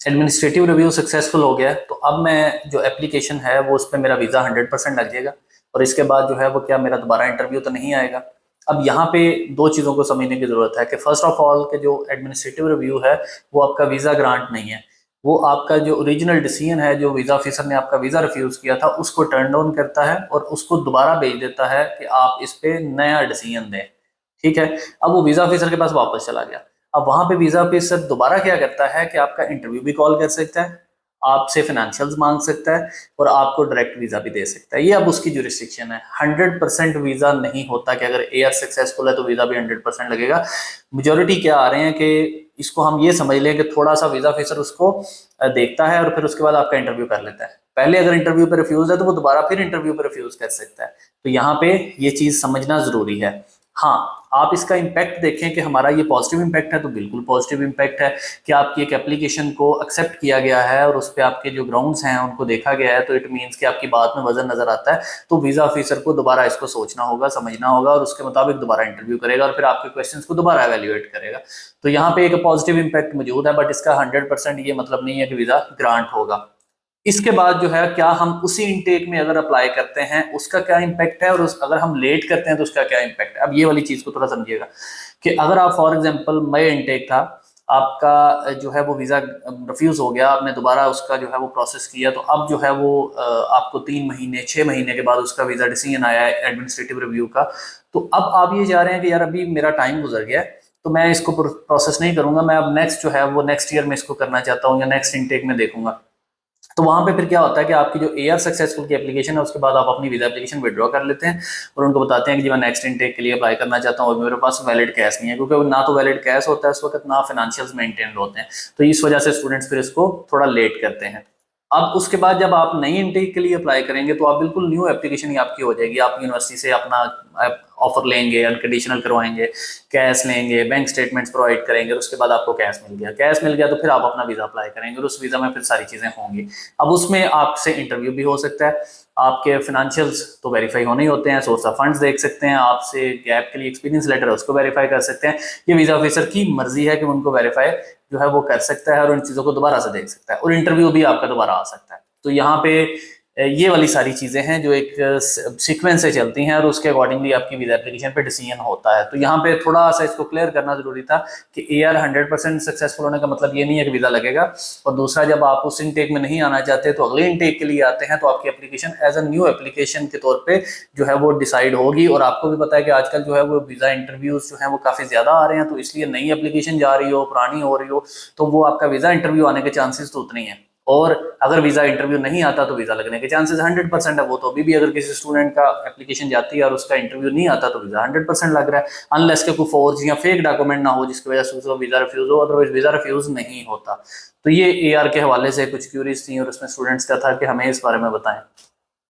Administrative review successful हो गया है, तो अब मैं जो एप्लीकेशन है वो उस पर मेरा वीज़ा 100% लग जाएगा, और इसके बाद जो है वो क्या मेरा दोबारा इंटरव्यू तो नहीं आएगा। अब यहाँ पे दो चीज़ों को समझने की ज़रूरत है कि फर्स्ट ऑफ ऑल के जो एडमिनिस्ट्रेटिव रिव्यू है वो आपका वीज़ा ग्रांट नहीं है, वो आपका जो ओरिजिनल डिसीजन है, जो वीज़ा ऑफिसर ने आपका वीज़ा रिफ्यूज़ किया था उसको टर्न डाउन करता है और उसको दोबारा भेज देता है कि आप इस पे नया डिसीजन दें। ठीक है। अब वो वीज़ा ऑफिसर के पास वापस चला गया। अब वहां पे वीज़ा ऑफिसर दोबारा क्या करता है कि आपका इंटरव्यू भी कॉल कर सकता है, आपसे फाइनेंशियल्स मांग सकता है और आपको डायरेक्ट वीज़ा भी दे सकता है। ये अब उसकी जुरिस्डिक्शन है। 100% वीज़ा नहीं होता कि अगर एयर सक्सेसफुल है तो वीज़ा भी 100% लगेगा। मेजोरिटी क्या आ रहे हैं कि इसको हम ये समझ लें कि थोड़ा सा वीज़ा ऑफिसर उसको देखता है और फिर उसके बाद आपका इंटरव्यू कर लेता है। पहले अगर इंटरव्यू पे रिफ्यूज है तो वो दोबारा फिर इंटरव्यू पे रिफ्यूज कर सकता है। तो यहाँ पे ये चीज़ समझना ज़रूरी है। हाँ, आप इसका इम्पैक्ट देखें कि हमारा ये पॉजिटिव इम्पैक्ट है तो बिल्कुल पॉजिटिव इम्पैक्ट है कि आपकी एक एप्लीकेशन को एक्सेप्ट किया गया है और उस पर आपके जो ग्राउंड्स हैं उनको देखा गया है, तो इट मीन्स कि आपकी बात में वजन नजर आता है। तो वीज़ा ऑफिसर को दोबारा इसको सोचना होगा, समझना होगा और उसके मुताबिक दोबारा इंटरव्यू करेगा और फिर आपके क्वेश्चन को दोबारा एवेल्युएट करेगा। तो यहाँ पे एक पॉजिटिव इम्पैक्ट मौजूद है, बट इसका 100% ये मतलब नहीं है कि वीज़ा ग्रांट होगा। इसके बाद जो है क्या हम उसी इनटेक में अगर अप्लाई करते हैं उसका क्या इम्पैक्ट है, और अगर हम लेट करते हैं तो उसका क्या इम्पैक्ट है। अब ये वाली चीज को थोड़ा समझिएगा कि अगर आप फॉर एग्जांपल मई इनटेक था, आपका जो है वो वीज़ा रिफ्यूज़ हो गया, आपने दोबारा उसका जो है वो प्रोसेस किया, तो अब जो है वो आपको 3 महीने 6 महीने के बाद उसका वीज़ा डिसीजन आया है एडमिनिस्ट्रेटिव रिव्यू का। तो अब आप ये जा रहे हैं कि यार अभी मेरा टाइम गुजर गया है तो मैं इसको प्रोसेस नहीं करूंगा, मैं अब नेक्स्ट जो है वो नेक्स्ट ईयर में इसको करना चाहता हूँ या नेक्स्ट इनटेक में देखूंगा। तो वहां पे फिर क्या होता है कि आपकी जो एयर सक्सेसफुल की एप्लीकेशन है उसके बाद आप अपनी वीजा एप्लीकेशन विड्रॉ कर लेते हैं और उनको बताते हैं कि जी मैं नेक्स्ट इनटेक के लिए अप्लाई करना चाहता हूँ और मेरे पास वैलिड कैश नहीं है, क्योंकि ना तो वैलिड कैश होता है उस वक्त, ना फाइनेंशियल्स मेंटेन होते हैं। तो इस वजह से स्टूडेंट्स फिर इसको थोड़ा लेट करते हैं। अब उसके बाद जब आप नई इनटेक के लिए अप्लाई करेंगे तो आप बिल्कुल न्यू एप्लीकेशन ही आपकी हो जाएगी। आप यूनिवर्सिटी से अपना ऑफर लेंगे, अनकंडीशनल करवाएंगे, कैश लेंगे, बैंक स्टेटमेंट्स प्रोवाइड करेंगे और उसके बाद आपको कैश मिल गया। कैश मिल गया तो फिर आप अपना वीज़ा अप्लाई करेंगे और उस वीज़ा में फिर सारी चीज़ें होंगी। अब उसमें आपसे इंटरव्यू भी हो सकता है, आपके फाइनेंशियल्स तो वेरीफाई होने ही होते हैं, सोर्स ऑफ फंड्स देख सकते हैं, आपसे गैप के लिए एक्सपीरियंस लेटर है उसको वेरीफाई कर सकते हैं। ये वीज़ा ऑफिसर की मर्जी है कि उनको वेरीफाई जो है वो कर सकता है और इन चीज़ों को दोबारा से देख सकता है और इंटरव्यू भी आपका दोबारा आ सकता है। तो यहाँ पे ये वाली सारी चीज़ें हैं जो एक सीक्वेंस से चलती हैं और उसके अकॉर्डिंगली आपकी वीज़ा एप्लीकेशन पे डिसीजन होता है। तो यहाँ पे थोड़ा सा इसको क्लियर करना जरूरी था कि एआर 100% सक्सेसफुल होने का मतलब ये नहीं है कि वीज़ा लगेगा। और दूसरा, जब आप उस इनटेक में नहीं आना चाहते तो अगले इनटेक के लिए आते हैं तो आपकी application as a new application के तौर पर जो है वो डिसाइड होगी। और आपको भी पता है कि आजकल जो है वो वीज़ा इंटरव्यूज जो है वो काफ़ी ज़्यादा आ रहे हैं, तो इसलिए नई एप्लीकेशन जा रही हो पुरानी हो रही हो तो वो आपका वीज़ा इंटरव्यू आने के चांसेस तो उतने ही हैं। और अगर वीजा इंटरव्यू नहीं आता तो वीजा लगने के चांसेस 100% है। वो तो अभी भी अगर किसी स्टूडेंट का एप्लीकेशन जाती है और उसका इंटरव्यू नहीं आता तो वीजा 100% लग रहा है, अनलेस के कोई फोर्ज या फेक डॉक्यूमेंट ना हो जिसकी वजह से उसका वीजा रिफ्यूज हो, अदरवाइज वीजा रिफ्यूज नहीं होता। तो ये एआर के हवाले से कुछ क्यूरीज थी और उसमें स्टूडेंट्स का था कि हमें इस बारे में बताएं।